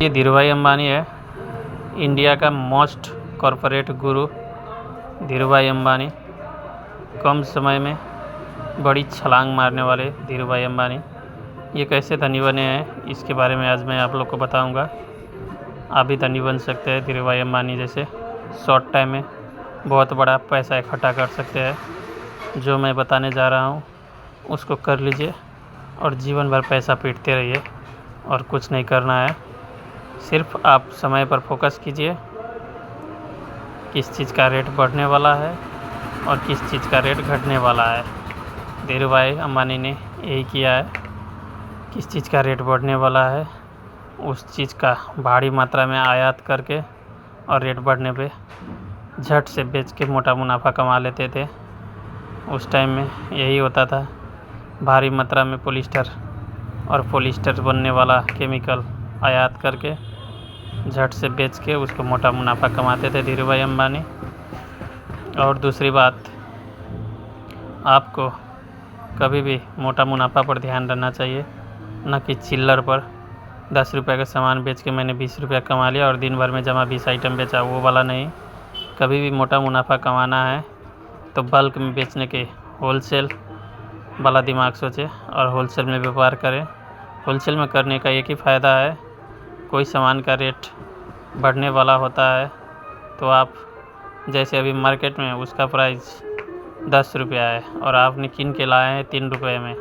देखिए, धीरूभाई अंबानी है इंडिया का मोस्ट कॉरपोरेट गुरु। धीरूभाई अंबानी कम समय में बड़ी छलांग मारने वाले धीरूभाई अंबानी ये कैसे धनी बने हैं, इसके बारे में आज मैं आप लोग को बताऊंगा। आप भी धनी बन सकते हैं धीरूभाई अंबानी जैसे, शॉर्ट टाइम में बहुत बड़ा पैसा इकट्ठा कर सकते हैं। जो मैं बताने जा रहा हूँ उसको कर लीजिए और जीवन भर पैसा पीटते रहिए और कुछ नहीं करना है। सिर्फ आप समय पर फोकस कीजिए, किस चीज़ का रेट बढ़ने वाला है और किस चीज़ का रेट घटने वाला है। धीरूभाई अंबानी ने यही किया है। किस चीज़ का रेट बढ़ने वाला है उस चीज़ का भारी मात्रा में आयात करके और रेट बढ़ने पे झट से बेच के मोटा मुनाफा कमा लेते थे। उस टाइम में यही होता था, भारी मात्रा में पॉलिस्टर बनने वाला केमिकल आयात करके झट से बेच के उसको मोटा मुनाफा कमाते थे धीरूभाई अंबानी। और दूसरी बात, आपको कभी भी मोटा मुनाफा पर ध्यान रखना चाहिए, न कि चिल्लर पर। 10 रुपये का सामान बेच के मैंने 20 रुपया कमा लिया और दिन भर में जमा 20 आइटम बेचा, वो वाला नहीं। कभी भी मोटा मुनाफा कमाना है तो बल्क में बेचने के होलसेल वाला दिमाग सोचे और होलसेल में व्यापार करें। होलसेल में करने का एक ही फ़ायदा है, कोई सामान का रेट बढ़ने वाला होता है तो आप जैसे अभी मार्केट में उसका प्राइस 10 रुपया है और आपने किन के लाए हैं 3 रुपये में,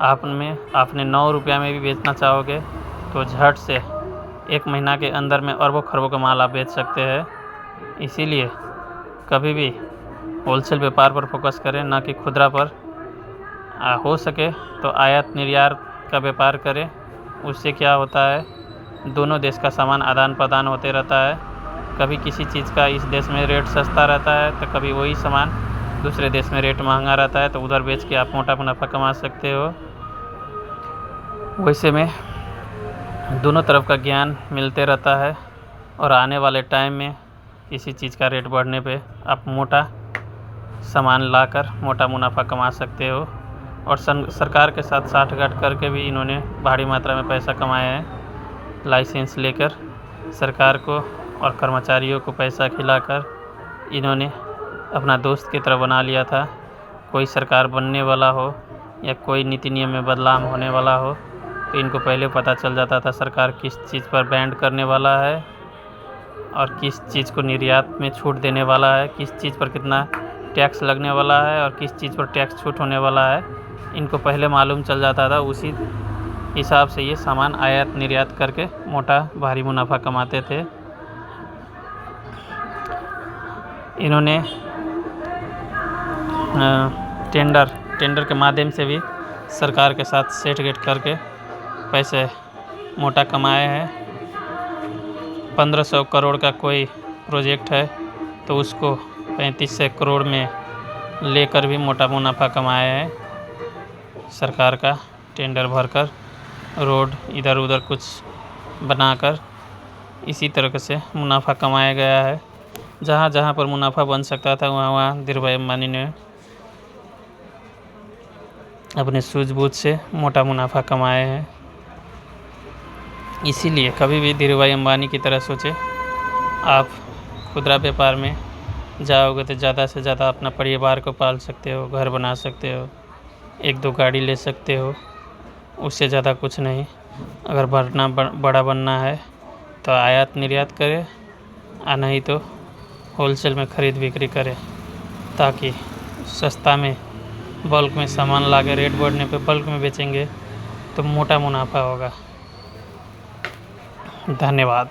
आपने 9 रुपया में भी बेचना चाहोगे तो झट से 1 महीना के अंदर में अरबों खरबों का माल आप बेच सकते हैं। इसीलिए कभी भी होलसेल व्यापार पर फोकस करें, ना कि खुदरा पर। हो सके तो आयात निर्यात का व्यापार करें। उससे क्या होता है, दोनों देश का सामान आदान प्रदान होते रहता है। कभी किसी चीज़ का इस देश में रेट सस्ता रहता है तो कभी वही सामान दूसरे देश में रेट महंगा रहता है, तो उधर बेच के आप मोटा मुनाफा कमा सकते हो। वैसे में दोनों तरफ का ज्ञान मिलते रहता है और आने वाले टाइम में किसी चीज़ का रेट बढ़ने पे आप मोटा सामान लाकर मोटा मुनाफा कमा सकते हो। और सरकार के साथ साठगांठ करके भी इन्होंने भारी मात्रा में पैसा कमाया है। लाइसेंस लेकर सरकार को और कर्मचारियों को पैसा खिलाकर इन्होंने अपना दोस्त की तरह बना लिया था। कोई सरकार बनने वाला हो या कोई नीति नियम में बदलाव होने वाला हो तो इनको पहले पता चल जाता था सरकार किस चीज़ पर बैंड करने वाला है और किस चीज़ को निर्यात में छूट देने वाला है, किस चीज़ पर कितना टैक्स लगने वाला है और किस चीज़ पर टैक्स छूट होने वाला है। इनको पहले मालूम चल जाता था। उसी हिसाब से ये सामान आयात निर्यात करके मोटा भारी मुनाफा कमाते थे। इन्होंने टेंडर के माध्यम से भी सरकार के साथ सेठगेट करके पैसे मोटा कमाए हैं। 1500 करोड़ का कोई प्रोजेक्ट है तो उसको 3500 करोड़ में लेकर भी मोटा मुनाफा कमाया है। सरकार का टेंडर भरकर रोड इधर उधर कुछ बनाकर इसी तरह से मुनाफा कमाया गया है। जहाँ जहाँ पर मुनाफा बन सकता था वहाँ वहाँ धीरूभाई अंबानी ने अपने सूझबूझ से मोटा मुनाफा कमाए हैं। इसीलिए कभी भी धीरूभाई अंबानी की तरह सोचे। आप खुदरा व्यापार में जाओगे तो ज़्यादा से ज़्यादा अपना परिवार को पाल सकते हो, घर बना सकते हो, 1-2 गाड़ी ले सकते हो, उससे ज़्यादा कुछ नहीं। अगर बड़ा बनना है तो आयात निर्यात करें और नहीं तो होलसेल में ख़रीद बिक्री करें, ताकि सस्ता में बल्क में सामान ला के रेट बढ़ने पे बल्क में बेचेंगे तो मोटा मुनाफा होगा। धन्यवाद।